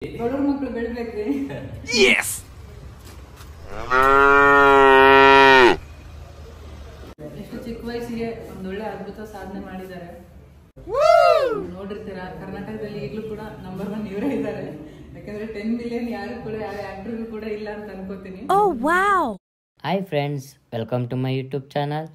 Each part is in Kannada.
ಬಡವ್ರ ಮಕ್ಕಳು ಬೆಳಿಬೇಕ್ರಿ. ಎಷ್ಟು ಚಿಕ್ಕ ವಯಸ್ಸಿಗೆ ಒಂದೊಳ್ಳೆ ಅದ್ಭುತ ಸಾಧನೆ ಮಾಡಿದ್ದಾರೆ. ನೋಡಿರ್ತೀರಾ, ಕರ್ನಾಟಕದಲ್ಲಿ ಈಗಲೂ ಕೂಡ ನಂಬರ್ 1 ಇವರೇ ಇದ್ದಾರೆ. ಯಾಕಂದ್ರೆ 10 ಮಿಲಿಯನ್ ಯಾರು ಕೂಡ ಯಾವ ಆಕ್ಟರ್ಗೂ ಕೂಡ ಇಲ್ಲ ಅಂತ ಅನ್ಕೋತೀನಿ. Hi friends, welcome to my YouTube channel.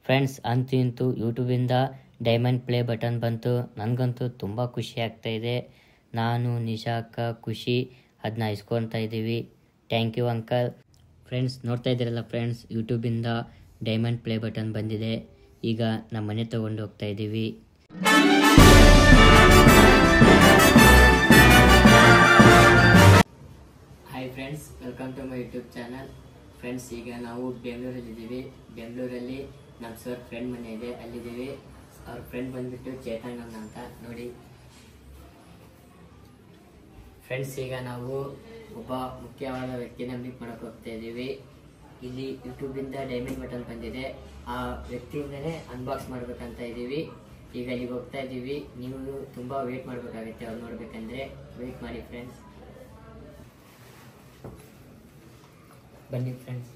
Friends, ಅಂತೂ ಇಂತೂ ಯೂಟ್ಯೂಬಿಂದ ಡೈಮಂಡ್ ಪ್ಲೇ ಬಟನ್ ಬಂತು. ನನಗಂತೂ ತುಂಬ ಖುಷಿ ಆಗ್ತಾ ಇದೆ. ನಾನು ನಿಶಾಕ ಖುಷಿ ಅದನ್ನ ಇಸ್ಕೊಳ್ತಾ ಇದ್ದೀವಿ. Thank you uncle. ಫ್ರೆಂಡ್ಸ್, ನೋಡ್ತಾ ಇದ್ದೀರಲ್ಲ ಫ್ರೆಂಡ್ಸ್, ಯೂಟ್ಯೂಬಿಂದ ಡೈಮಂಡ್ ಪ್ಲೇ ಬಟನ್ ಬಂದಿದೆ. ಈಗ ನಮ್ಮ ಮನೆ ತೊಗೊಂಡು ಹೋಗ್ತಾ ಇದ್ದೀವಿ. Hi friends, welcome to my YouTube channel. Friends, ಈಗ ನಾವು ಬೆಂಗಳೂರಲ್ಲಿದ್ದೀವಿ. ಬೆಂಗಳೂರಲ್ಲಿ ನಮ್ಮ ಸರ್ ಫ್ರೆಂಡ್ ಮನೆ ಇದೆ, ಅಲ್ಲಿದ್ದೀವಿ. ಅವ್ರ ಫ್ರೆಂಡ್ ಬಂದ್ಬಿಟ್ಟು ಚೇತನ್ ಅಂತ ನೋಡಿ. ಫ್ರೆಂಡ್ಸ್, ಈಗ ನಾವು ಒಬ್ಬ ಮುಖ್ಯವಾದ ವ್ಯಕ್ತಿನ ಮೀಟ್ ಮಾಡಕ್ಕೆ ಹೋಗ್ತಾ ಇದ್ದೀವಿ. ಇಲ್ಲಿ ಯೂಟ್ಯೂಬಿಂದ ಡೈಮಂಡ್ ಬಟನ್ ಬಂದಿದೆ. ಆ ವ್ಯಕ್ತಿಯಿಂದನೇ ಅನ್ಬಾಕ್ಸ್ ಮಾಡ್ಬೇಕಂತ ಇದ್ದೀವಿ. ಈಗ ಅಲ್ಲಿಗೆ ಹೋಗ್ತಾ ಇದ್ದೀವಿ. ನೀವು ತುಂಬ ವೇಟ್ ಮಾಡಬೇಕಾಗುತ್ತೆ ಅವ್ರು ನೋಡ್ಬೇಕಂದ್ರೆ. ವೇಟ್ ಮಾಡಿ ಫ್ರೆಂಡ್ಸ್, ಬನ್ನಿ ಫ್ರೆಂಡ್ಸ್.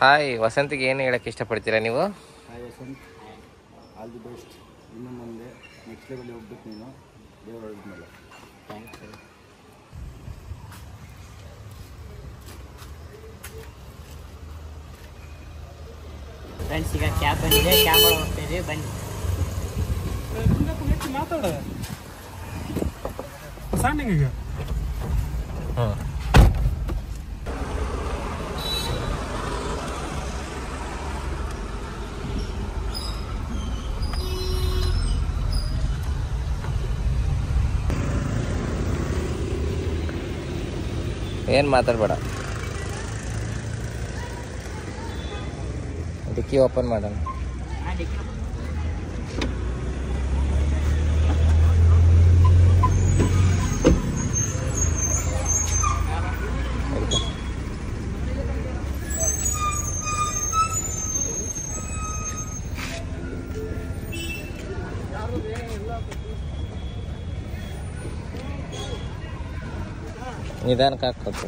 ಹಾಯ್ ವಸಂತಿಗೆ ಏನು ಹೇಳಕ್ಕೆ ಇಷ್ಟಪಡ್ತೀರಾ ನೀವು? Hi Vasant, all the best. ಇನ್ನು ಮುಂದೆ ನೆಕ್ಸ್ಟ್ ಲೆವೆಲ್ ಹೋಗ್ಬೇಕು ನೀನು, ದೇವ್ರು ಹೇಳಿದ್ಮೇಲೆ. ಥ್ಯಾಂಕ್ಸ್. ಫ್ರೆಂಡ್ಸ್, ಈಗ ಕ್ಯಾಬ್ ಬಂದಿದೆ, ಕ್ಯಾಬ್ ಒಳಗೆ ಹೋಗ್ತಾ ಇದೀವಿ. ಬನ್ನಿ. ಮಾತಾಡ ಸಾಂಡಿಂಗ್ ಏನು ಮಾತಾಡಬೇಡ. ಡಿಕ್ಕಿ ಓಪನ್ ಮಾಡೋಣ. ನಿಧಾನಕ್ಕೆ ಹಾಕ್ಬೇಕು.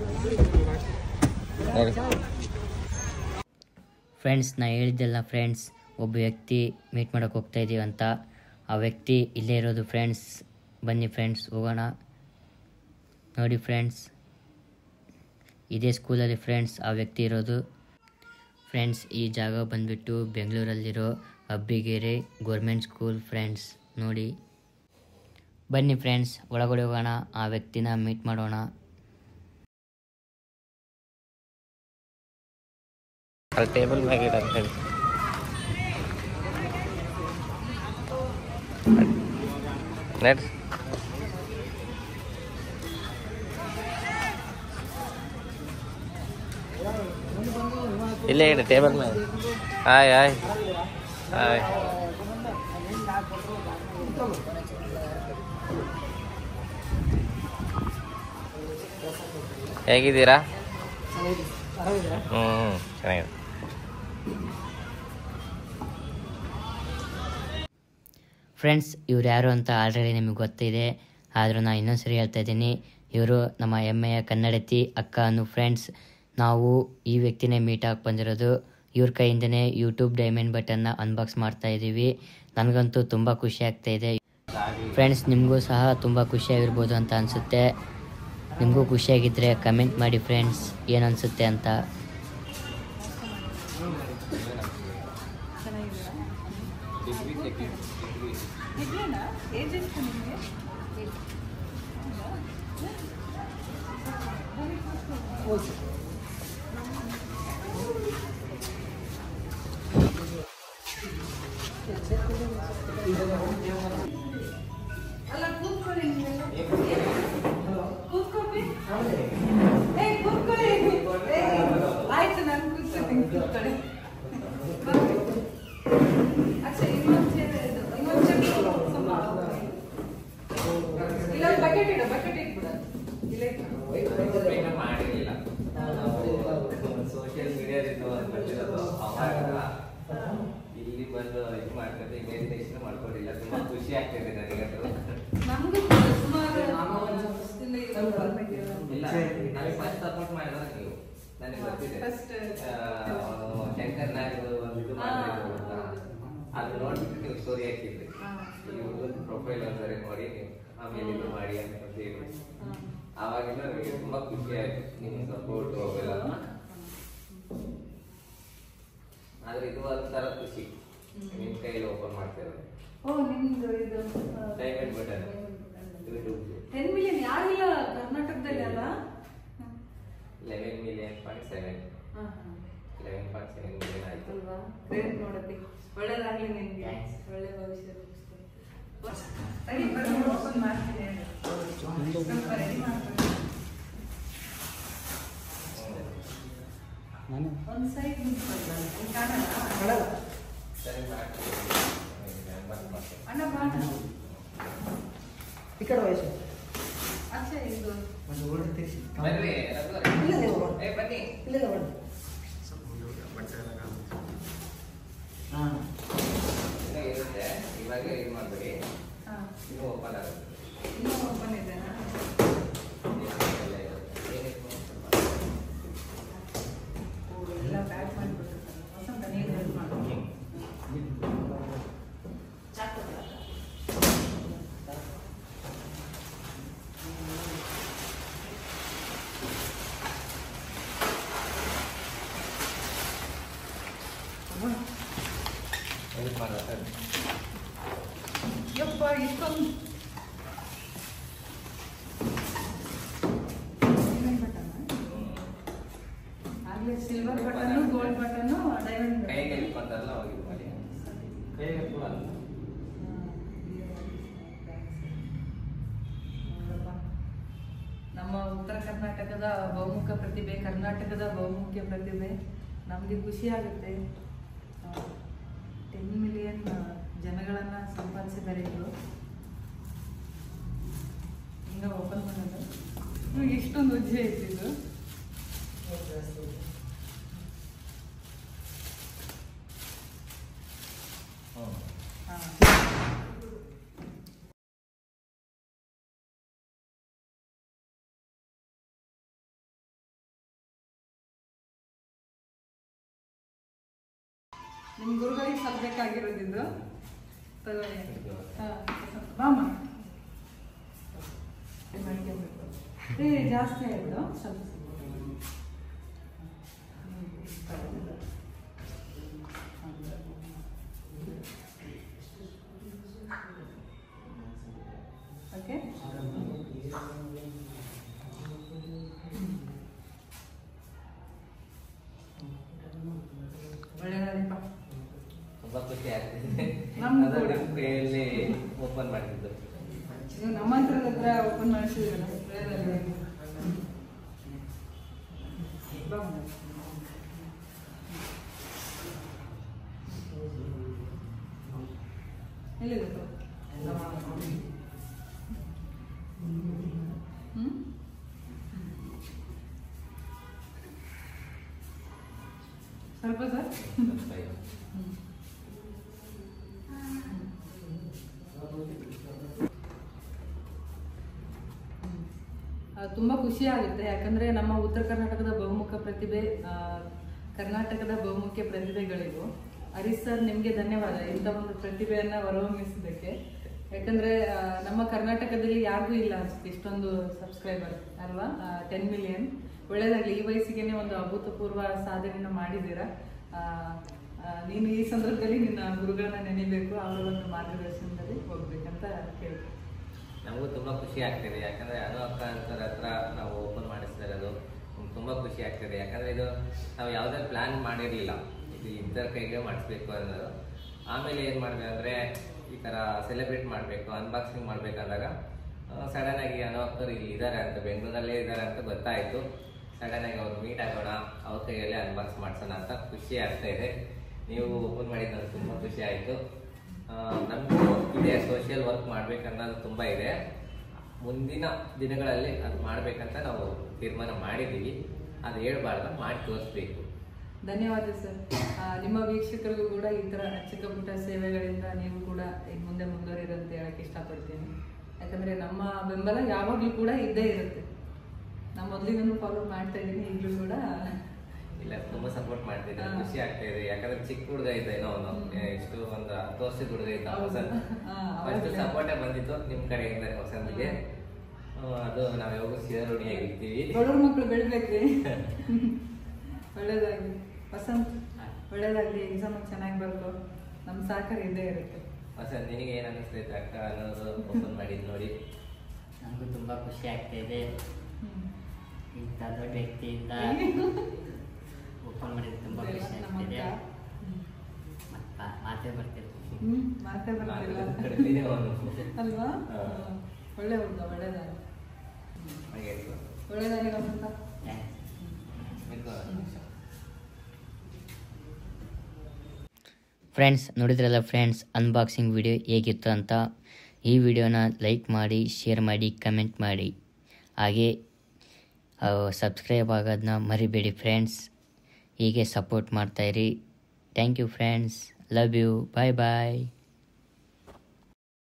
ಫ್ರೆಂಡ್ಸ್, ನಾ ಹೇಳಿದ್ದೆಲ್ಲ ಫ್ರೆಂಡ್ಸ್, ಒಬ್ಬ ವ್ಯಕ್ತಿ ಮೀಟ್ ಮಾಡೋಕ್ಕೆ ಹೋಗ್ತಾ ಇದ್ದೀವಿ ಅಂತ. ಆ ವ್ಯಕ್ತಿ ಇಲ್ಲೇ ಇರೋದು ಫ್ರೆಂಡ್ಸ್. ಬನ್ನಿ ಫ್ರೆಂಡ್ಸ್, ಹೋಗೋಣ. ನೋಡಿ ಫ್ರೆಂಡ್ಸ್, ಇದೇ ಸ್ಕೂಲಲ್ಲಿ ಫ್ರೆಂಡ್ಸ್ ಆ ವ್ಯಕ್ತಿ ಇರೋದು. ಫ್ರೆಂಡ್ಸ್, ಈ ಜಾಗ ಬಂದುಬಿಟ್ಟು ಬೆಂಗಳೂರಲ್ಲಿರೋ ಅಬ್ಬಿಗೆರೆ ಗೌರ್ಮೆಂಟ್ ಸ್ಕೂಲ್ ಫ್ರೆಂಡ್ಸ್. ನೋಡಿ, ಬನ್ನಿ ಫ್ರೆಂಡ್ಸ್, ಒಳಗಡೆ ಹೋಗೋಣ, ಆ ವ್ಯಕ್ತಿನ ಮೀಟ್ ಮಾಡೋಣ. ಅಲ್ಲಿ ಟೇಬಲ್ ಮ್ಯಾಗ ಇಡಂತ ಹೇಳಿ. ನಡ್ರಿ. ಇಲ್ಲೇ ಇಡಿ ಟೇಬಲ್ ಮ್ಯಾಗ. Hi hi hi. ಹೇಗಿದ್ದೀರಾ? ಚೆನ್ನಾಗಿದೆ. ಫ್ರೆಂಡ್ಸ್, ಇವ್ರು ಯಾರು ಅಂತ ಆಲ್ರೆಡಿ ನಿಮಗೆ ಗೊತ್ತಿದೆ, ಆದರೂ ನಾನು ಇನ್ನೊಂದು ಸರಿ ಹೇಳ್ತಾ ಇದ್ದೀನಿ. ಇವರು ನಮ್ಮ ಹೆಮ್ಮೆಯ ಕನ್ನಡತಿ ಅಕ್ಕ ಅನ್ನು. ಫ್ರೆಂಡ್ಸ್, ನಾವು ಈ ವ್ಯಕ್ತಿನೇ ಮೀಟ್ ಆಗಿ ಬಂದಿರೋದು. ಇವ್ರ ಕೈಯಿಂದನೇ ಯೂಟ್ಯೂಬ್ ಡೈಮಂಡ್ ಬಟನ್ನ ಅನ್ಬಾಕ್ಸ್ ಮಾಡ್ತಾ ಇದ್ದೀವಿ. ನನಗಂತೂ ತುಂಬ ಖುಷಿ ಆಗ್ತಾ ಇದೆ. ಫ್ರೆಂಡ್ಸ್, ನಿಮಗೂ ಸಹ ತುಂಬ ಖುಷಿಯಾಗಿರ್ಬೋದು ಅಂತ ಅನಿಸುತ್ತೆ. ನಿಮಗೂ ಖುಷಿಯಾಗಿದ್ದರೆ ಕಮೆಂಟ್ ಮಾಡಿ ಫ್ರೆಂಡ್ಸ್, ಏನು ಅನಿಸುತ್ತೆ ಅಂತ. ಅಲ್ಲ ಕೂತ್ಕೊಳ್ಳಿ. ಬಕೆಟ್ ಇಟ್ಬಿಡ ಇಲ್ಲೇ ಮಾಡಿರಲಿಲ್ಲ ಸೋಷಿಯಲ್ ಮೀಡಿಯಾದಿಂದ ಬಂದಿರೋದು ಅವಾಗ ಇಲ್ಲಿ ಬಂದು ಇದು ಮಾಡ್ಕೊಂಡು ಇಮೇಜಿನೇಷನ್ ಮಾಡ್ಕೊಂಡಿಲ್ಲ. ತುಂಬಾ ಖುಷಿ ಆಗ್ತಿದೆ ನನಗಂತೂ. ನಮ್ಗೂ ಸುಮಾರು ಇಲ್ಲ ನನಗೆ ಫಸ್ಟ್ ಸಪೋರ್ಟ್ ಮಾಡಿದ್ರೆ ನೀವು ನನಗೆ ಗೊತ್ತಿದೆ. ಶಂಕರ್ ನಾಯ್ಡು ಒಂದು ಇದು ಮಾಡಿದ್ರು ಅಂತ ಅದು ನೋಡ್ಬಿಟ್ಟು ನೀವು ಸ್ಟೋರಿ ಹಾಕಿದ್ರಿ. ಇವ್ರದ್ದು ಪ್ರೊಫೈಲ್ ಒಂದ್ಸರಿ ನೋಡಿ ನೀವು ಆಮೇಲೆ ಇದು ಮಾಡಿ ಅಂತ ಹೇಳಿ ಆವಾಗಿಂದ ನನಗೆ ತುಂಬಾ ಖುಷಿ ಆಯ್ತು ನಿಮ್ಮ ಸಪೋರ್ಟ್ ಅವೆಲ್ಲ. ಆದ್ರೆ ಇದು ಒಂಥರ ಖುಷಿ ನಿಮ್ ಕೈಯಲ್ಲಿ ಓಪನ್ ಮಾಡ್ತಿರೋದು. ಓ ನಿಮ್ದು ಇದು ಡೈಮಂಡ್ ಬಟನ್ 10 ಮಿಲಿಯನ್ ಯಾರಿಲ್ಲ ಕರ್ನಾಟಕದಲ್ಲಿ ಅಲ್ಲ. 11.7 ಮಿಲಿಯನ್ 11.7 ಮಿಲಿಯನ್ ಆಯ್ತು ಅಲ್ವಾ? ಗ್ರೇಟ್ ನೋಡಪ್ಪಿ, ಒಳ್ಳೇದಾಗ್ಲಿ ನಿನ್ಗೆ, ಒಳ್ಳೆ ಭವಿಷ್ಯ ರೆಡಿ ಬರ್ರಿ ಓಪನ್ ಮಾಡ್ತೀನಿ. ಸ್ವಲ್ಪ ರೆಡಿ ಮಾಡ್ಕೊಳ್ಳಿ. ಒಂದು ಸೈಡ್ ಕಾಣಲ್ಲ ಸರಿ ಮಾಡ್ತೀನಿ ಅಣ್ಣ ಬಾಣ ಈ ಕಡೆ ವಯಸ್ಸು ಅಚ್ಚ ಇದು ಒಂದು ಓಡಿ ತಿರ್ಸಿ ಬನ್ನಿ ಇಲ್ಲ ನೀವು ಏ ಬನ್ನಿ ಇಲ್ಲ ಬನ್ನಿ ಹಾಂ ಇನ್ನೂ ಇರುತ್ತೆ. ಇವಾಗ ಇದು ಮಾಡ್ಬೇಡಿ, ಹಾಂ ಇದು ಓಪನ್ ಆಗುತ್ತೆ. ಇನ್ನೂ ಓಪನ್ ಇದೆನಾ? ಎಲ್ಲ ಪ್ಯಾಕ್ ಮಾಡಿಬಿಟ್ಟಿರ್ತಾರೆ. ವಸಂತ ನೀರು ಹೆಲ್ಪ್ ಮಾಡಿ ಚಾಕು ಹೆಲ್ಪ್ ಮಾಡುತ್ತೆ. ಯಪ್ಪ ಇಷ್ಟೊಂದು ಆಗ್ಲೇ silver button, gold button, diamond ಕೈಗೆ ಇಟ್ಕೊಂತಾರಲ್ಲ ಅವಾಗ ಇದು ಮಾಡಿ ಕೈಗೆ ನಮ್ಮ ಉತ್ತರ ಕರ್ನಾಟಕದ ಬಹುಮುಖ ಪ್ರತಿಭೆ, ಕರ್ನಾಟಕದ ಬಹುಮುಖ್ಯ ಪ್ರತಿಭೆ. ನಮಗೆ ಖುಷಿ ಆಗುತ್ತೆ. 10 ಮಿಲಿಯನ್ ಜನಗಳನ್ನ ಸಂಪಾದಿಸಿದ್ದಾರೆ ಇವರು. ಹಿಂಗ ಓಪನ್ ಮಾಡೋದು ಇವಾಗ ಇಷ್ಟೊಂದು ಉಜ್ಜೆ ಇಟ್ಟಿದ್ದು. ನಿಮ್ ಗುರುಗಳಿಗೆ ಸ್ವಲ್ಪ ಬೇಕಾಗಿರೋದಿದ್ದು ತಗೊಳ್ಳಿ. ಬಾಮ ಮಾಡ್ಕೊಬೇಕು. ಜಾಸ್ತಿ ಆಯ್ತು ಸ್ವಲ್ಪ. ಓಕೆ ಒಳ್ಳೆಯದಪ್ಪ. ತುಂಬಾ ಖುಷಿ ಆಗ್ತಿದೆ. ನಮ್ಗೂ ಅದು ಕೂಡ. ನಿಮ್ಮ ಕೈಯಲ್ಲಿ ಓಪನ್ ಮಾಡಿದ್ದು. ನೀವು ನಮ್ಮ ಹತ್ರ ಓಪನ್ ಮಾಡಿಸಿದ್ರಲ್ಲ ಎಲ್ಲಿದೆ ಸ್ವಲ್ಪ ಸರ್ ತುಂಬ ಖುಷಿ ಆಗುತ್ತೆ. ಯಾಕಂದರೆ ನಮ್ಮ ಉತ್ತರ ಕರ್ನಾಟಕದ ಬಹುಮುಖ ಪ್ರತಿಭೆ, ಕರ್ನಾಟಕದ ಬಹುಮುಖ್ಯ ಪ್ರತಿಭೆಗಳಿಗೂ. ಹರೀಶ್ ಸರ್ ನಿಮಗೆ ಧನ್ಯವಾದ ಇಂಥ ಒಂದು ಪ್ರತಿಭೆಯನ್ನು ಹೊರಹೊಮ್ಮಿಸಿದ್ದಕ್ಕೆ. ಯಾಕಂದರೆ ನಮ್ಮ ಕರ್ನಾಟಕದಲ್ಲಿ ಯಾರಿಗೂ ಇಲ್ಲ ಅನ್ಸುತ್ತೆ ಇಷ್ಟೊಂದು ಸಬ್ಸ್ಕ್ರೈಬರ್ ಅಲ್ವಾ? 10 ಮಿಲಿಯನ್. ಒಳ್ಳೆಯದಾಗಲಿ. ಈ ವಯಸ್ಸಿಗೆ ಒಂದು ಅಭೂತಪೂರ್ವ ಸಾಧನೆಯನ್ನು ಮಾಡಿದ್ದೀರಾ. ನೀನು ಈ ಸಂದರ್ಭದಲ್ಲಿ ನಿನ್ನ ಗುರುಗಳನ್ನ ನೆನೆಬೇಕು, ಅವರ ಒಂದು ಮಾರ್ಗದರ್ಶನದಲ್ಲಿ ಹೋಗ್ಬೇಕಂತ ಕೇಳ್ತೀನಿ. ನಮಗೂ ತುಂಬ ಖುಷಿ ಆಗ್ತಿದೆ. ಯಾಕಂದರೆ ಅನು ಅಕ್ಕ ಅಂತರ ಹತ್ರ ನಾವು ಓಪನ್ ಮಾಡಿಸ್ತಿರೋದು ತುಂಬ ಖುಷಿ ಆಗ್ತಿದೆ. ಯಾಕಂದರೆ ಇದು ನಾವು ಯಾವುದೇ ಪ್ಲ್ಯಾನ್ ಮಾಡಿರಲಿಲ್ಲ, ಇದು ಇದ್ದರ ಕೈಗೆ ಮಾಡಿಸ್ಬೇಕು ಅನ್ನೋದು. ಆಮೇಲೆ ಏನು ಮಾಡಿದೆ ಅಂದರೆ ಈ ಥರ ಸೆಲೆಬ್ರೇಟ್ ಮಾಡಬೇಕು, ಅನ್ಬಾಕ್ಸಿಂಗ್ ಮಾಡಬೇಕಂದಾಗ ಸಡನ್ನಾಗಿ ಅನು ಅಕ್ಕರು ಇಲ್ಲಿ ಇದ್ದಾರೆ ಅಂತ, ಬೆಂಗಳೂರಲ್ಲೇ ಇದ್ದಾರೆ ಅಂತ ಗೊತ್ತಾಯಿತು. ಸಡನ್ನಾಗಿ ಅವ್ರು ಮೀಟ್ ಆಗೋಣ, ಅವ್ರ ಕೈಯಲ್ಲೇ ಅನ್ಬಾಕ್ಸ್ ಮಾಡಿಸೋಣ ಅಂತ ಖುಷಿ ಆಗ್ತಾ ಇದೆ. ನೀವು ಓಪನ್ ಮಾಡಿದ್ದು ನನಗೆ ತುಂಬ ಖುಷಿ ಆಯಿತು. ನಮಗೂ ಇದೆ ಸೋಷಿಯಲ್ ವರ್ಕ್ ಮಾಡ್ಬೇಕನ್ನೋದು ತುಂಬ ಇದೆ. ಮುಂದಿನ ದಿನಗಳಲ್ಲಿ ಅದು ಮಾಡಬೇಕಂತ ನಾವು ತೀರ್ಮಾನ ಮಾಡಿದ್ದೀವಿ. ಅದು ಹೇಳ್ಬಾರ್ದು, ಮಾಡಿ ತೋರಿಸ್ಬೇಕು. ಧನ್ಯವಾದ ಸರ್. ನಿಮ್ಮ ವೀಕ್ಷಕರಿಗೂ ಕೂಡ ಈ ಥರ ಚಿಕ್ಕ ಪುಟ್ಟ ಸೇವೆಗಳಿಂದ ನೀವು ಕೂಡ ಇನ್ನು ಮುಂದೆ ಮುಂದುವರಿರಂತ ಹೇಳಕ್ಕೆ ಇಷ್ಟಪಡ್ತೀನಿ. ಯಾಕಂದರೆ ನಮ್ಮ ಬೆಂಬಲ ಯಾವಾಗಲೂ ಕೂಡ ಇದ್ದೇ ಇರುತ್ತೆ. ನಾನು ಮೊದಲಿಗೂ ಫಾಲೋ ಮಾಡ್ತಾ ಇದ್ದೀನಿ, ಈಗಲೂ ಕೂಡ ಇಲ್ಲ, ತುಂಬಾ ಸಪೋರ್ಟ್ ಮಾಡ್ತಿದ್ದಾರೆ, ಖುಷಿ ಆಗ್ತಾ ಇದೆ. ಯಾಕಂದ್ರೆ ಚಿಕ್ಕ ಹುಡುಗ ಇದ್ದ ಏನೋ ಇಷ್ಟು ಒಂದು 10 ವರ್ಷದ ಹುಡುಗ ಇದ್ದ ವಸಂತ್. ಫಸ್ಟ್ ಸಪೋರ್ಟೇ ಬಂದಿತ್ತು ನಿಮ್ಮ ಕಡೆಯಿಂದ ವಸಂತ್ಗೆ. ಅದು ನಾವು ಯಾವಾಗ ಶಿವರುಣಿಯಾಗಿರ್ತೀವಿ. ಬಡವ್ರ ಮಕ್ಕಳು ಬೆಳಿಬೇಕ್ರಿ. ಒಳ್ಳೇದಾಗಿ ವಸಂತ್, ಒಳ್ಳೇದಾಗ್ಲಿ, ಎಕ್ಸಾಮ್ ಚೆನ್ನಾಗಿ ಬರ್ತು. ನಮ್ಮ ಸಹಕಾರ ಇದ್ದೇ ಇರುತ್ತೆ. ವಸಂತ್, ನಿನಗೆ ಏನು ಅನಿಸ್ತೈತೆ ಅಕ್ಕ ಅನ್ನೋದು ಓಪನ್ ಮಾಡಿದ್ ನೋಡಿ? ನನಗೂ ತುಂಬ ಖುಷಿ ಆಗ್ತಾ ಇದೆ. ಇಂಥ ದೊಡ್ಡ ವ್ಯಕ್ತಿಯಿಂದ ಓಪನ್ ಮಾಡಿದ್ದು ತುಂಬ ಖುಷಿ ಆಗ್ತಿದೆ. ಮಾತೇ ಬರ್ತಿದೆ. ಮಾತೇ ಬರ್ತಿಲ್ಲ ಕಡಿಮೆ ಅವನು. ಅಲ್ವಾ? ಒಳ್ಳೆ ಹುಡುಗ, ಒಳ್ಳೇದಾಗಿ ಹಾಗೆ ಆಯ್ತು. ಒಳ್ಳೇದಾಗಿ ವಸಂತ. ಫ್ರೆಂಡ್ಸ್, ನೋಡಿದ್ರಲ್ಲ ಫ್ರೆಂಡ್ಸ್, ಅನ್ಬಾಕ್ಸಿಂಗ್ ವಿಡಿಯೋ ಹೇಗಿತ್ತು ಅಂತ. ಈ ವಿಡಿಯೋನ ಲೈಕ್ ಮಾಡಿ, ಶೇರ್ ಮಾಡಿ, ಕಮೆಂಟ್ ಮಾಡಿ, ಹಾಗೆ ಸಬ್ಸ್ಕ್ರೈಬ್ ಆಗೋದನ್ನ ಮರಿಬೇಡಿ ಫ್ರೆಂಡ್ಸ್. ಹೀಗೆ ಸಪೋರ್ಟ್ ಮಾಡ್ತಾಯಿರಿ. Thank you friends. Love you. Bye bye.